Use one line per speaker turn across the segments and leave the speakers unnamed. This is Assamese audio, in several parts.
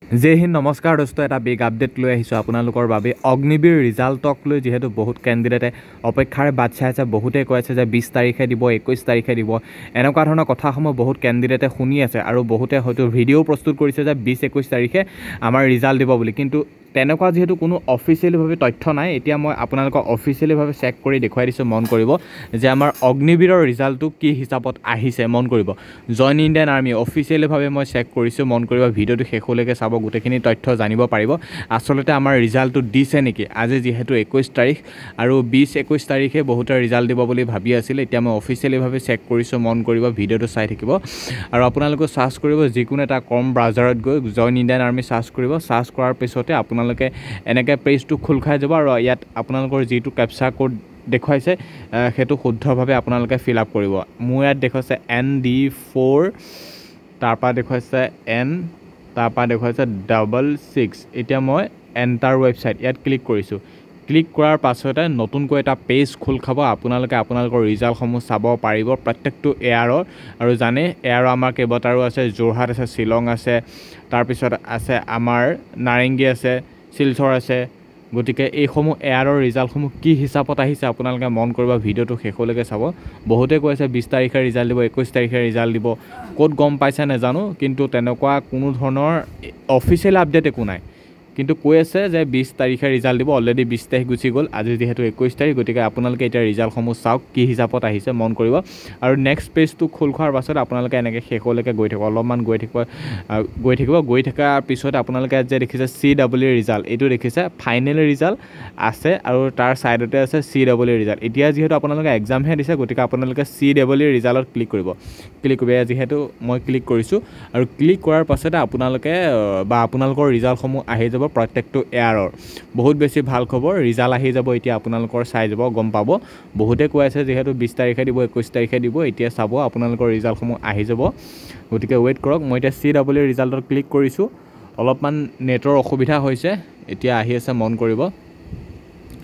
জয় হিন্দ নমস্কাৰ দোস্ত এটা বিগ আপডেট লৈ আহিছোঁ আপোনালোকৰ বাবে অগ্নিবীৰ ৰিজাল্টক লৈ যিহেতু বহুত কেণ্ডিডেটে অপেক্ষাৰে বাট চাই আছে বহুতে কৈ আছে যে 20 তাৰিখে দিব 21 তাৰিখে দিব এনেকুৱা ধৰণৰ কথাসমূহ বহুত কেণ্ডিডেটে শুনি আছে আৰু বহুতে হয়তো ভিডিঅ' প্ৰস্তুত কৰিছে যে 20-21 তাৰিখে আমাৰ ৰিজাল্ট দিব বুলি কিন্তু তেনেকুৱা যেহেতু কোনো অফিচিয়েলিভাৱে তথ্য নাই এতিয়া মই আপোনালোকক অফিচিয়েলিভাৱে চেক কৰি দেখুৱাই দিছোঁ মন কৰিব যে আমাৰ অগ্নিবীৰৰ ৰিজাল্টটো কি হিচাপত আহিছে মন কৰিব জইন ইণ্ডিয়ান আৰ্মি অফিচিয়েলিভাৱে মই চেক কৰিছোঁ মন কৰিব ভিডিঅ'টো শেষলৈকে চাব গোটেইখিনি তথ্য জানিব পাৰিব আচলতে আমাৰ ৰিজাল্টটো দিছে নেকি আজি যিহেতু 21 তাৰিখ আৰু 20-21 তাৰিখে বহুতে ৰিজাল্ট দিব বুলি ভাবি আছিল এতিয়া মই অফিচিয়েলিভাৱে চেক কৰিছোঁ মন কৰিব ভিডিঅ'টো চাই থাকিব আৰু আপোনালোকে সাৰ্চ কৰিব যিকোনো এটা কম ব্ৰাউজাৰত গৈ জইন ইণ্ডিয়ান আৰ্মি সাৰ্চ কৰিব সাৰ্চ কৰাৰ পিছতে আপোনালোকে এনেকৈ পেজটো খোল খাই যাব আৰু ইয়াত আপোনালোকৰ যিটো কেপচা কোড দেখুৱাইছে সেইটো শুদ্ধভাৱে আপোনালোকে ফিল আপ কৰিব মোৰ ইয়াত দেখুৱাইছে ND4 তাৰপৰা দেখুৱাইছে N তাৰপৰা দেখুৱাইছে 66 এতিয়া মই এণ্টাৰ ৱেবছাইট ইয়াত ক্লিক কৰিছোঁ ক্লিক কৰাৰ পাছতে নতুনকৈ এটা পেজ খোল খাব আপোনালোকে আপোনালোকৰ ৰিজাল্টসমূহ চাব পাৰিব প্ৰত্যেকটো এয়াৰৰ আৰু জানে এয়াৰ আমাৰ কেইবাটাৰো আছে যোৰহাট আছে শ্বিলং আছে তাৰপিছত আছে আমাৰ নাৰেংগী আছে শিলচৰ আছে গতিকে এইসমূহ এয়াৰৰ ৰিজাল্টসমূহ কি হিচাপত আহিছে আপোনালোকে মন কৰিব ভিডিঅ'টো শেষলৈকে চাব বহুতে কৈ আছে 20 তাৰিখে ৰিজাল্ট দিব 21 তাৰিখে ৰিজাল্ট দিব ক'ত গম পাইছে নাজানো কিন্তু তেনেকুৱা কোনো ধৰণৰ অফিচিয়েল আপডেট একো নাই কিন্তু কৈ আছে যে 20 তাৰিখে ৰিজাল্ট দিব অলৰেডি 20 তাৰিখ গুচি গ'ল আজি যেহেতু 21 তাৰিখ গতিকে আপোনালোকে এতিয়া ৰিজাল্টসমূহ চাওক কি হিচাপত আহিছে মন কৰিব আৰু নেক্সট পেজটো খোল খোৱাৰ পাছত আপোনালোকে এনেকৈ শেষলৈকে গৈ থাকিব অলপমান গৈ থকাৰ পিছত আপোনালোকে যে দেখিছে CW ৰিজাল্ট এইটো দেখিছে ফাইনেল ৰিজাল্ট আছে আৰু তাৰ ছাইডতে আছে CW ৰিজাল্ট এতিয়া যিহেতু আপোনালোকে এক্সামহে দিছে গতিকে আপোনালোকে CW ৰিজাল্টত ক্লিক কৰিব যিহেতু মই ক্লিক কৰিছোঁ আৰু ক্লিক কৰাৰ পাছতে আপোনালোকে বা আপোনালোকৰ ৰিজাল্টসমূহ আহি যাব প্ৰত্যেকটো এয়াৰৰ বহুত বেছি ভাল খবৰ ৰিজাল্ট আহি যাব এতিয়া আপোনালোকৰ চাই যাব গম পাব বহুতে কৈ আছে যেহেতু 20 তাৰিখে দিব 21 তাৰিখে দিব এতিয়া চাব আপোনালোকৰ ৰিজাল্টসমূহ আহি যাব গতিকে ৱেইট কৰক মই এতিয়া CW ৰিজাল্টত ক্লিক কৰিছোঁ অলপমান নেটৰ অসুবিধা হৈছে এতিয়া আহি আছে মন কৰিব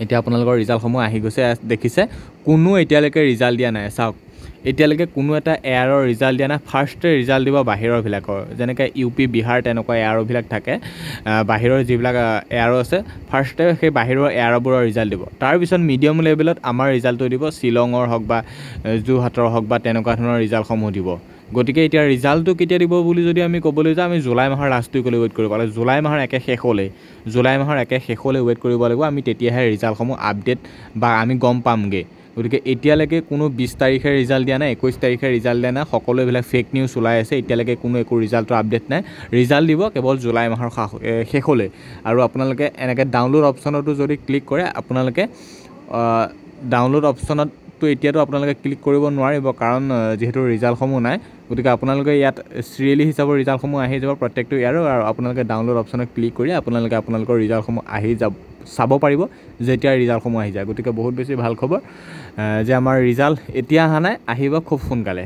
এতিয়া আপোনালোকৰ ৰিজাল্টসমূহ আহি গৈছে দেখিছে কোনো এতিয়ালৈকে ৰিজাল্ট দিয়া নাই চাওক এতিয়ালৈকে কোনো এটা এয়াৰৰ ৰিজাল্ট দিয়া নাই ফাৰ্ষ্টে ৰিজাল্ট দিব বাহিৰৰবিলাকৰ যেনেকৈ UP বিহাৰ তেনেকুৱা এয়াৰবিলাক থাকে বাহিৰৰ যিবিলাক এয়াৰ আছে ফাৰ্ষ্টে সেই বাহিৰৰ এয়াৰবোৰৰ ৰিজাল্ট দিব তাৰপিছত মিডিয়াম লেভেলত আমাৰ ৰিজাল্টটো দিব শ্বিলঙৰ হওক বা যোৰহাটৰ হওক বা তেনেকুৱা ধৰণৰ ৰিজাল্টসমূহ দিব গতিকে এতিয়া ৰিজাল্টটো কেতিয়া দিব বুলি যদি আমি ক'বলৈ যাওঁ আমি জুলাই মাহৰ লাষ্ট উইকলৈ ৱেইট কৰিব লাগিব জুলাই মাহৰ একে শেষলৈ ৱেইট কৰিব লাগিব আমি তেতিয়াহে ৰিজাল্টসমূহ আপডেট বা আমি গম পামগৈ গতিকে এতিয়ালৈকে কোনো 20 তাৰিখে ৰিজাল্ট দিয়া নাই 21 তাৰিখে ৰিজাল্ট দিয়া নাই সকলো এইবিলাক ফেক নিউজ ওলাই আছে এতিয়ালৈকে কোনো একো ৰিজাল্টৰ আপডেট নাই ৰিজাল্ট দিব কেৱল জুলাই মাহৰ শেষলৈ আৰু আপোনালোকে এনেকৈ ডাউনলোড অপশ্যনতো যদি ক্লিক কৰে আপোনালোকে ডাউনলোড অপশ্যনতো এতিয়াতো আপোনালোকে ক্লিক কৰিব নোৱাৰিব কাৰণ যিহেতু ৰিজাল্টসমূহ নাই গতিকে আপোনালোকে ইয়াত চিৰিয়েলি হিচাপৰ ৰিজাল্টসমূহ আহি যাব প্ৰত্যেকটো ইয়াৰো আৰু আপোনালোকে ডাউনলোড অপশ্যনত ক্লিক কৰি আপোনালোকে আপোনালোকৰ ৰিজাল্টসমূহ আহি চাব পাৰিব যেতিয়া ৰিজাল্টসমূহ আহি যায় গতিকে বহুত বেছি ভাল খবৰ যে আমাৰ ৰিজাল্ট এতিয়া অহা নাই আহিব খুব সোনকালে